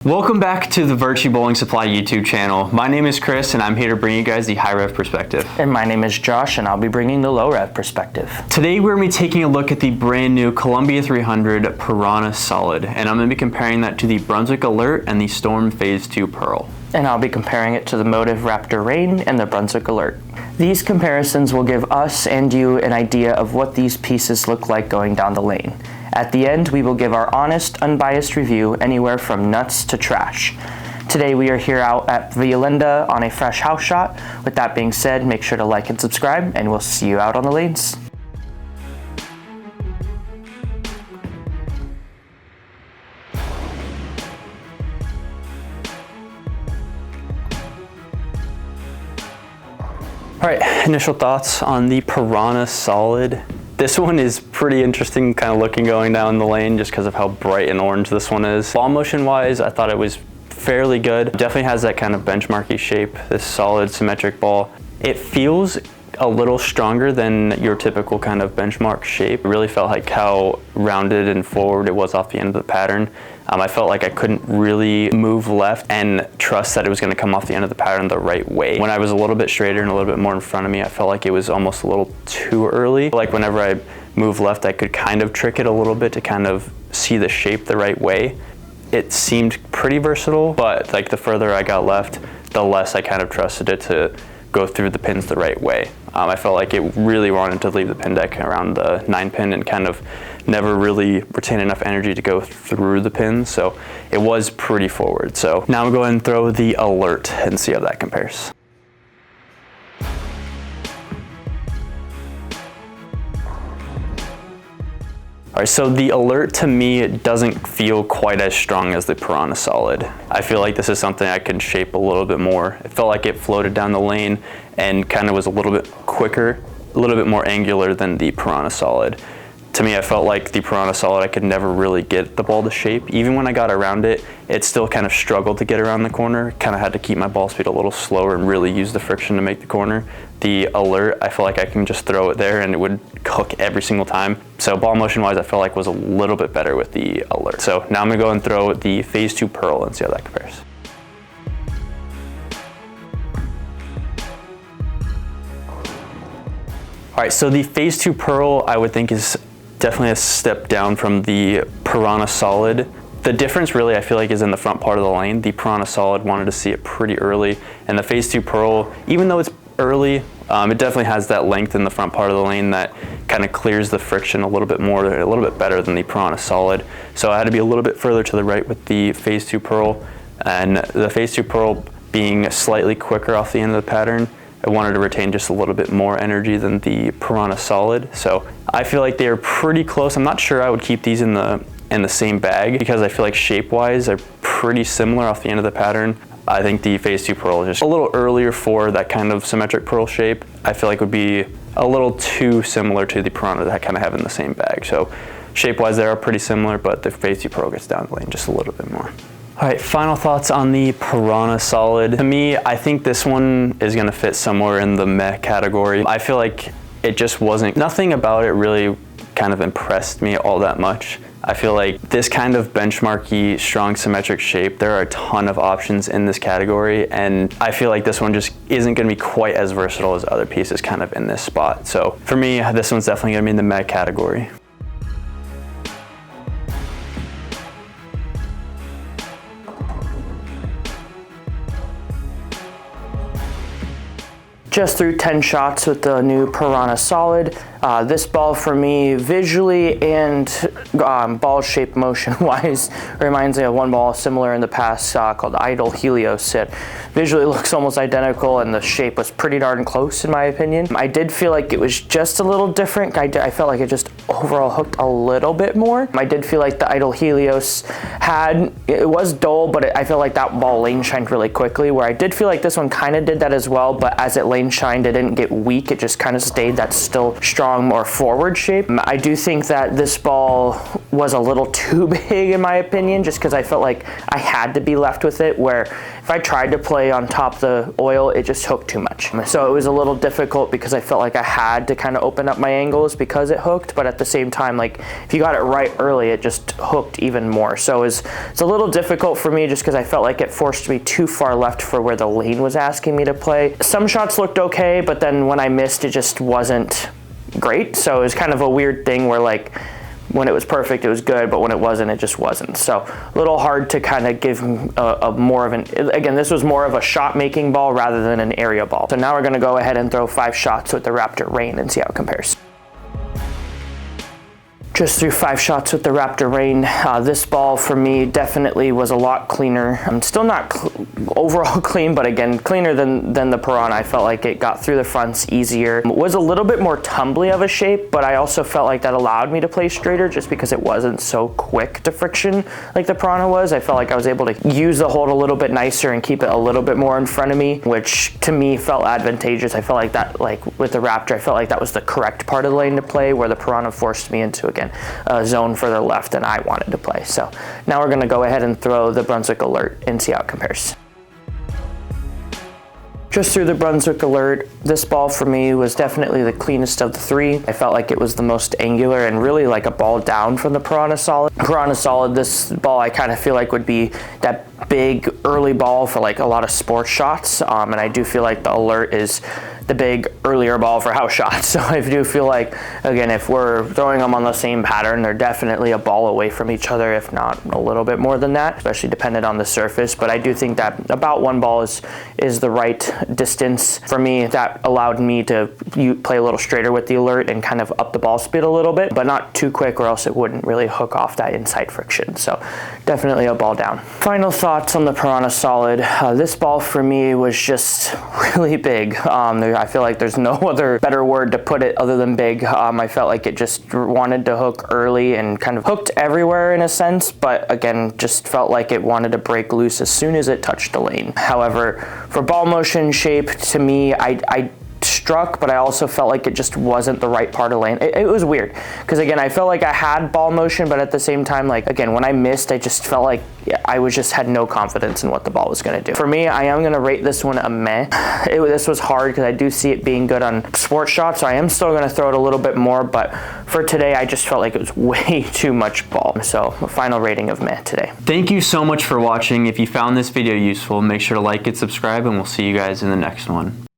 Welcome back to the Virtue Bowling Supply YouTube channel. My name is Chris and I'm here to bring you guys the high rev perspective. And my name is Josh and I'll be bringing the low rev perspective. Today we're going to be taking a look at the brand new Columbia 300 Piranha Solid, and I'm going to be comparing that to the Brunswick Alert and the Storm Phase 2 Pearl. And I'll be comparing it to the Motive Raptor Rain and the Brunswick Alert. These comparisons will give us and you an idea of what these pieces look like going down the lane. At the end, we will give our honest, unbiased review anywhere from nuts to trash. Today we are here out at Violenda on a fresh house shot. With that being said, make sure to like and subscribe, and we'll see you out on the lanes. All right, initial thoughts on the Piranha Solid. This one is pretty interesting kind of looking going down the lane just because of how bright and orange this one is. Ball motion wise, I thought it was fairly good. Definitely has that kind of benchmarky shape, this solid symmetric ball. It feels a little stronger than your typical kind of benchmark shape. It really felt like how rounded and forward it was off the end of the pattern. I felt like I couldn't really move left and trust that it was going to come off the end of the pattern the right way. When I was a little bit straighter and a little bit more in front of me, I felt like it was almost a little too early. Like whenever I moved left, I could kind of trick it a little bit to kind of see the shape the right way. It seemed pretty versatile, but like the further I got left, the less I kind of trusted it to go through the pins the right way. I felt like it really wanted to leave the pin deck around the 9 pin and kind of never really retain enough energy to go through the pins, so it was pretty forward. So now I'm going to throw the Alert and see how that compares. All right, so the Alert to me, it doesn't feel quite as strong as the Piranha Solid. I feel like this is something I can shape a little bit more. It felt like it floated down the lane and kind of was a little bit quicker, a little bit more angular than the Piranha Solid. To me, I felt like the Piranha Solid, I could never really get the ball to shape. Even when I got around it, it still kind of struggled to get around the corner. Kind of had to keep my ball speed a little slower and really use the friction to make the corner. The Alert, I feel like I can just throw it there and it would hook every single time. So ball motion wise, I felt like was a little bit better with the Alert. So now I'm gonna go and throw the Phase 2 Pearl and see how that compares. All right, so the Phase 2 Pearl, I would think is definitely a step down from the Piranha Solid. The difference really, I feel like, is in the front part of the lane. The Piranha Solid wanted to see it pretty early, and the Phase 2 Pearl, even though it's early, it definitely has that length in the front part of the lane that kind of clears the friction a little bit more, a little bit better than the Piranha Solid. So I had to be a little bit further to the right with the Phase 2 Pearl, and the Phase 2 Pearl being slightly quicker off the end of the pattern, I wanted to retain just a little bit more energy than the Piranha Solid. So I feel like they are pretty close. I'm not sure I would keep these in the same bag because I feel like shape-wise they're pretty similar off the end of the pattern. I think the Phase 2 Pearl is just a little earlier for that kind of symmetric pearl shape. I feel like would be a little too similar to the Piranha that I kind of have in the same bag. So shape-wise they are pretty similar, but the Phase 2 Pearl gets down the lane just a little bit more. All right, final thoughts on the Piranha Solid. To me, I think this one is gonna fit somewhere in the meh category. I feel like it just wasn't, nothing about it really kind of impressed me all that much. I feel like this kind of benchmarky, strong symmetric shape, there are a ton of options in this category, and I feel like this one just isn't gonna be quite as versatile as other pieces kind of in this spot. So for me, this one's definitely gonna be in the meh category. Just threw 10 shots with the new Piranha Solid. This ball for me, visually and ball shape motion wise, reminds me of one ball similar in the past called Idol Helios. It visually looks almost identical and the shape was pretty darn close in my opinion. I did feel like it was just a little different. I felt like it just overall hooked a little bit more. I did feel like the Idol Helios it was dull, but I feel like that ball lane shined really quickly, where I did feel like this one kind of did that as well, but as it lane shined, it didn't get weak. It just kind of stayed that still strong strong, more forward shape. I do think that this ball was a little too big in my opinion, just because I felt like I had to be left with it, where if I tried to play on top of the oil, it just hooked too much. So it was a little difficult because I felt like I had to kind of open up my angles because it hooked, but at the same time, like if you got it right early, it just hooked even more. So it's a little difficult for me just because I felt like it forced me too far left for where the lane was asking me to play. Some shots looked okay, but then when I missed, it just wasn't great. So it was kind of a weird thing where like when it was perfect, it was good, but when it wasn't, it just wasn't. So a little hard to kind of give a more of an, again, this was more of a shot making ball rather than an area ball. So now we're gonna go ahead and throw 5 shots with the Raptor Rain and see how it compares. Just threw 5 shots with the Raptor Rain. This ball for me definitely was a lot cleaner. I'm still not overall clean, but again, cleaner than the Piranha. I felt like it got through the fronts easier. It was a little bit more tumbly of a shape, but I also felt like that allowed me to play straighter just because it wasn't so quick to friction like the Piranha was. I felt like I was able to use the hold a little bit nicer and keep it a little bit more in front of me, which to me felt advantageous. I felt like that, like with the Raptor, I felt like that was the correct part of the lane to play, where the Piranha forced me into, again, a zone further left than I wanted to play. So now we're gonna go ahead and throw the Brunswick Alert and see how it compares. Just through the Brunswick Alert, this ball for me was definitely the cleanest of the 3. I felt like it was the most angular and really like a ball down from the Piranha Solid. Piranha Solid, this ball I kind of feel like would be that big early ball for like a lot of sports shots, and I do feel like the Alert is the big earlier ball for house shots. So I do feel like, again, if we're throwing them on the same pattern, they're definitely a ball away from each other, if not a little bit more than that, especially dependent on the surface. But I do think that about 1 ball is the right distance for me. That allowed me to play a little straighter with the Alert and kind of up the ball speed a little bit, but not too quick or else it wouldn't really hook off that inside friction. So definitely a ball down. Final thoughts on the Piranha Solid. This ball for me was just really big. I feel like there's no other better word to put it other than big. I felt like it just wanted to hook early and kind of hooked everywhere in a sense, but again, just felt like it wanted to break loose as soon as it touched the lane. However, for ball motion shape, to me, I struck, but I also felt like it just wasn't the right part of the lane. It was weird, because again, I felt like I had ball motion, but at the same time, like again, when I missed, I just felt like I had no confidence in what the ball was going to do. For me, I am going to rate this one a meh. This was hard because I do see it being good on sports shots, so I am still going to throw it a little bit more, but for today, I just felt like it was way too much ball. So a final rating of meh today. Thank you so much for watching. If you found this video useful, make sure to like it, subscribe, and we'll see you guys in the next one.